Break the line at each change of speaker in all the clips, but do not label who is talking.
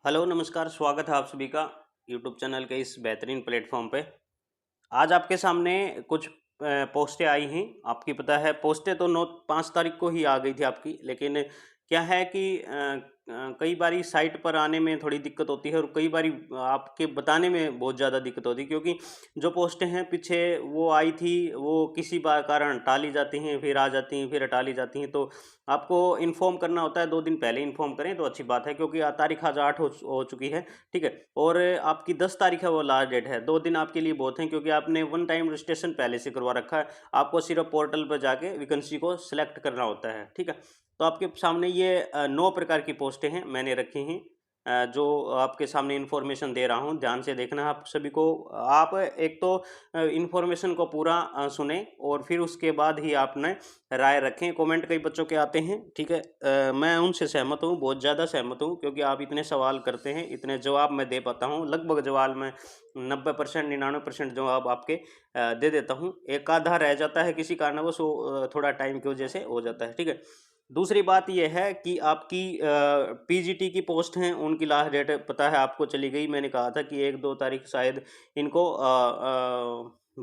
Hello नमस्कार, स्वागत है आप सभी का यूट्यूब चैनल के इस बेहतरीन प्लेटफॉर्म पे। आज आपके सामने कुछ पोस्टें आई हैं। आपकी पता है पोस्टें तो 9 5 तारीख को ही आ गई थी आपकी, लेकिन क्या है कि कई बारी साइट पर आने में थोड़ी दिक्कत होती है और कई बारी आपके बताने में बहुत ज़्यादा दिक्कत होती है, क्योंकि जो पोस्टें हैं पीछे वो आई थी, वो किसी कारण टाली जाती हैं, फिर आ जाती हैं, फिर हटा ली जाती हैं। तो आपको इन्फॉर्म करना होता है, 2 दिन पहले इन्फॉर्म करें तो अच्छी बात है, क्योंकि तारीख आज 8 हो चुकी है। ठीक है, और आपकी 10 तारीख है, वो लास्ट डेट है। 2 दिन आपके लिए बहुत हैं, क्योंकि आपने वन टाइम रजिस्ट्रेशन पहले से करवा रखा है। आपको सिर्फ पोर्टल पर जाके वैकेंसी को सिलेक्ट करना होता है। ठीक है, तो आपके सामने ये 9 प्रकार की पोस्टें हैं मैंने रखी हैं, जो आपके सामने इन्फॉर्मेशन दे रहा हूँ, ध्यान से देखना है आप सभी को। आप एक तो इन्फॉर्मेशन को पूरा सुने और फिर उसके बाद ही आपने राय रखें। कमेंट कई बच्चों के आते हैं, ठीक है, मैं उनसे सहमत हूँ, बहुत ज़्यादा सहमत हूँ, क्योंकि आप इतने सवाल करते हैं, इतने जवाब मैं दे पाता हूँ। लगभग जवाब मैं 90% 99% जवाब आपके दे देता हूँ। एक आधा रह जाता है किसी कारणवश, वो थोड़ा टाइम की वजह से हो जाता है। ठीक है, दूसरी बात यह है कि आपकी पीजीटी की पोस्ट हैं, उनकी लास्ट डेट पता है आपको चली गई। मैंने कहा था कि 1 2 तारीख शायद इनको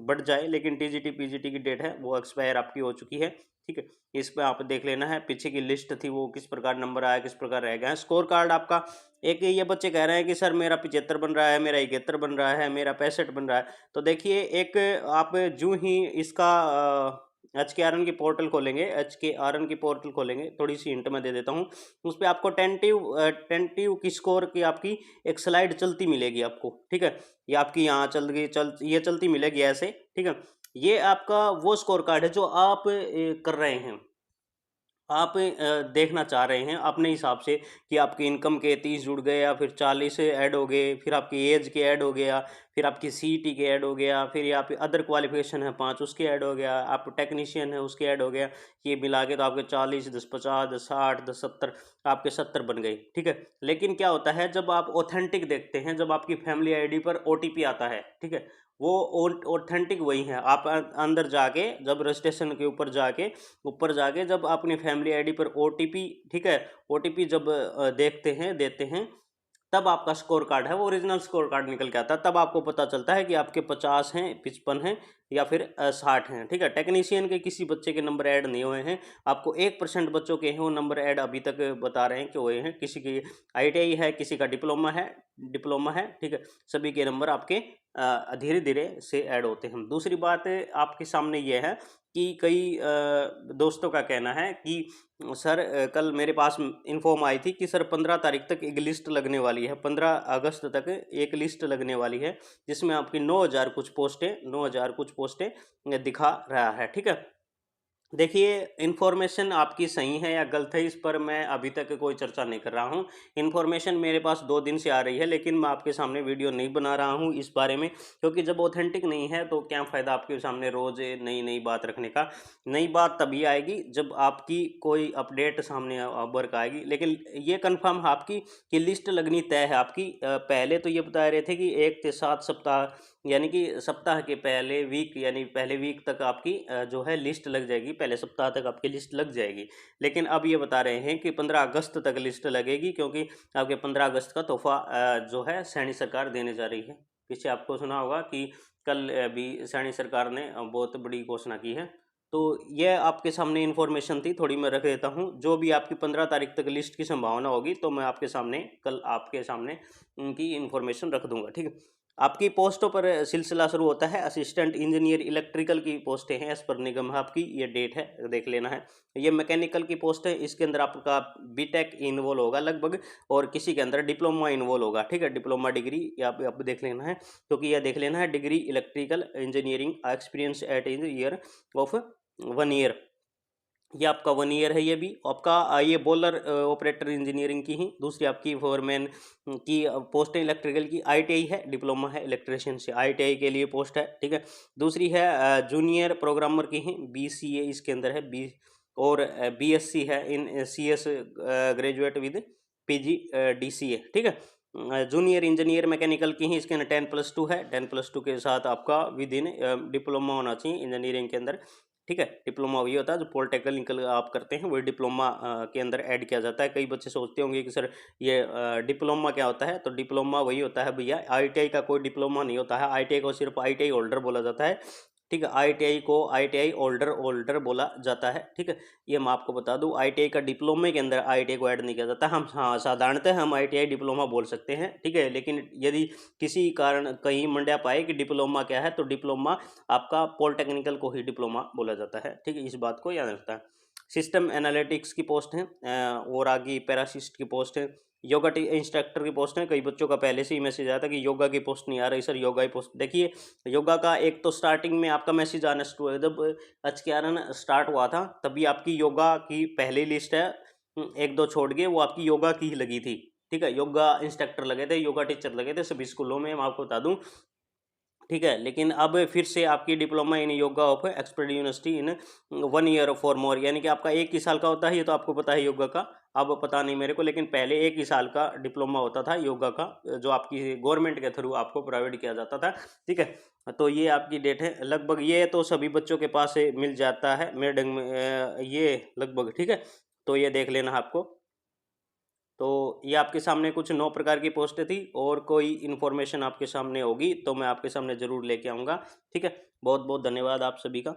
बढ़ जाए, लेकिन टीजीटी पीजीटी की डेट है वो एक्सपायर आपकी हो चुकी है। ठीक है, इस पे आप देख लेना है, पीछे की लिस्ट थी वो किस प्रकार नंबर आया, किस प्रकार रह गया है। स्कोर कार्ड आपका, एक ये बच्चे कह रहे हैं कि सर मेरा 75 बन रहा है, मेरा 71 बन रहा है, मेरा 65 बन रहा है। तो देखिए, एक आप जो ही इसका एच के आर एन की पोर्टल खोलेंगे, एच के आर एन की पोर्टल खोलेंगे, थोड़ी सी हिंट मैं दे देता हूँ। उस पर आपको टेंटिव की स्कोर की आपकी एक स्लाइड चलती मिलेगी आपको। ठीक है, ये आपकी यहाँ चल गई, ये चलती मिलेगी ऐसे। ठीक है, ये आपका वो स्कोर कार्ड है जो आप कर रहे हैं। आप देखना चाह रहे हैं अपने हिसाब से कि आपकी इनकम के 30 जुड़ गए, या फिर 40 ऐड हो गए, फिर आपकी एज के ऐड हो गया, फिर आपकी सीईटी के ऐड हो गया, फिर ये आपकी अदर क्वालिफिकेशन है 5 उसके ऐड हो गया, आप टेक्नीशियन है उसके ऐड हो गया। ये मिला के तो आपके 40 10 50 10 60 10 70, आपके 70 बन गए। ठीक है, लेकिन क्या होता है जब आप ऑथेंटिक देखते हैं, जब आपकी फैमिली आईडी पर ओटीपी आता है, ठीक है, वो ऑथेंटिक वही है। आप अंदर जाके जब रजिस्ट्रेशन के ऊपर जाके जब अपनी फैमिली आईडी पर ओटीपी, ठीक है, ओटीपी जब देखते हैं देते हैं, तब आपका स्कोर कार्ड है वो ओरिजिनल स्कोर कार्ड निकल के आता है। तब आपको पता चलता है कि आपके 50 हैं, 55 हैं, या फिर 60 हैं। ठीक है, टेक्नीशियन के किसी बच्चे के नंबर ऐड नहीं हुए हैं, आपको 1% बच्चों के हैं वो नंबर ऐड अभी तक बता रहे हैं कि हुए हैं। किसी की आईटीआई है, किसी का डिप्लोमा है। ठीक है, सभी के नंबर आपके धीरे धीरे से ऐड होते हैं। दूसरी बात आपके सामने ये है कि कई दोस्तों का कहना है कि सर कल मेरे पास इन्फॉर्म आई थी कि सर 15 तारीख तक एक लिस्ट लगने वाली है, 15 अगस्त तक एक लिस्ट लगने वाली है, जिसमें आपकी 9,000 कुछ पोस्टें दिखा रहा है। ठीक है, देखिए, इन्फॉर्मेशन आपकी सही है या गलत है, इस पर मैं अभी तक कोई चर्चा नहीं कर रहा हूँ। इन्फॉर्मेशन मेरे पास 2 दिन से आ रही है, लेकिन मैं आपके सामने वीडियो नहीं बना रहा हूँ इस बारे में, क्योंकि जब ऑथेंटिक नहीं है तो क्या फ़ायदा आपके सामने रोज़ नई नई बात रखने का। नई बात तभी आएगी जब आपकी कोई अपडेट सामने वर्क आएगी। लेकिन ये कन्फर्म है आपकी कि लिस्ट लगनी तय है आपकी। पहले तो ये बता रहे थे कि 1 से 7 सप्ताह, यानी कि सप्ताह के पहले वीक, यानी पहले वीक तक आपकी जो है लिस्ट लग जाएगी, पहले सप्ताह तक आपकी लिस्ट लग जाएगी। लेकिन अब ये बता रहे हैं कि 15 अगस्त तक लिस्ट लगेगी, क्योंकि आपके 15 अगस्त का तोहफा जो है सैनी सरकार देने जा रही है। पीछे आपको सुना होगा कि कल भी सैनी सरकार ने बहुत बड़ी घोषणा की है। तो यह आपके सामने इन्फॉर्मेशन थी, थोड़ी मैं रख देता हूँ। जो भी आपकी 15 तारीख तक लिस्ट की संभावना होगी तो मैं आपके सामने कल आपके सामने उनकी इन्फॉर्मेशन रख दूंगा। ठीक है, आपकी पोस्टों पर सिलसिला शुरू होता है। असिस्टेंट इंजीनियर इलेक्ट्रिकल की पोस्टें हैं, एस पर निगम है आपकी, ये डेट है, देख लेना है। ये मैकेनिकल की पोस्ट है, इसके अंदर आपका बीटेक इन्वॉल्व होगा लगभग, और किसी के अंदर डिप्लोमा इन्वॉल्व होगा। ठीक है, डिप्लोमा डिग्री या आप देख लेना है, क्योंकि यह देख लेना है degree electrical engineering experience eight year of 1 year. ये आपका 1 ईयर है। ये भी आपका ये बॉलर ऑपरेटर इंजीनियरिंग की ही। दूसरी आपकी फोरमैन की पोस्ट है, इलेक्ट्रिकल की आईटीआई है, डिप्लोमा है इलेक्ट्रिशियन से, आईटीआई के लिए पोस्ट है। ठीक है, दूसरी है जूनियर प्रोग्रामर की ही, बीसीए इसके अंदर है, बी और बीएससी है in CS graduate with PG DCA. ठीक है, जूनियर इंजीनियर मैकेनिकल की ही, इसके अंदर 10+2 है, 10+2 के साथ आपका विद इन डिप्लोमा होना चाहिए इंजीनियरिंग के अंदर। ठीक है। डिप्लोमा वही होता है जो पॉलिटेक्निकल आप करते हैं, वही डिप्लोमा के अंदर ऐड किया जाता है। कई बच्चे सोचते होंगे कि सर ये डिप्लोमा क्या होता है, तो डिप्लोमा वही होता है भैया, आईटीआई का कोई डिप्लोमा नहीं होता है। आईटीआई को सिर्फ आईटीआई होल्डर बोला जाता है, ठीक है। आईटीआई को आईटीआई होल्डर होल्डर बोला जाता है, ठीक है। ये मैं आपको बता दूं, आईटीआई का डिप्लोमे के अंदर आईटीआई को ऐड नहीं किया जाता। हम हाँ साधारणतः हम आईटीआई डिप्लोमा बोल सकते हैं, ठीक है। लेकिन यदि किसी कारण कहीं मंड्या पाए कि डिप्लोमा क्या है, तो डिप्लोमा आपका पॉलिटेक्निकल को ही डिप्लोमा बोला जाता है, ठीक है। इस बात को याद रखता है। सिस्टम एनालिटिक्स की पोस्ट है, और आगे पैरासिस्ट की पोस्ट है, योगा इंस्ट्रक्टर की पोस्ट है। कई बच्चों का पहले से ही मैसेज आया था कि योगा की पोस्ट नहीं आ रही सर, योगा की पोस्ट। देखिए योगा का एक तो स्टार्टिंग में आपका मैसेज आना शुरू हुआ जब एचकेआरएन स्टार्ट हुआ था, तभी आपकी योगा की पहली लिस्ट है, एक दो छोड़ के वो आपकी योगा की ही लगी थी, ठीक है। योगा इंस्ट्रक्टर लगे थे, योगा टीचर लगे थे सभी स्कूलों में, मैं आपको बता दूं, ठीक है। लेकिन अब फिर से आपकी diploma in yoga of expert university in 1 year for more, यानी कि आपका 1 ही साल का होता है। ये तो आपको पता है योगा का, अब पता नहीं मेरे को, लेकिन पहले 1 ही साल का डिप्लोमा होता था योगा का, जो आपकी गवर्नमेंट के थ्रू आपको प्रोवाइड किया जाता था, ठीक है। तो ये आपकी डेट है लगभग, ये तो सभी बच्चों के पास मिल जाता है मेडंग में, ये लगभग, ठीक है। तो ये देख लेना आपको। तो ये आपके सामने कुछ 9 प्रकार की पोस्टें थी, और कोई इन्फॉर्मेशन आपके सामने होगी तो मैं आपके सामने ज़रूर लेके आऊँगा, ठीक है। बहुत बहुत धन्यवाद आप सभी का।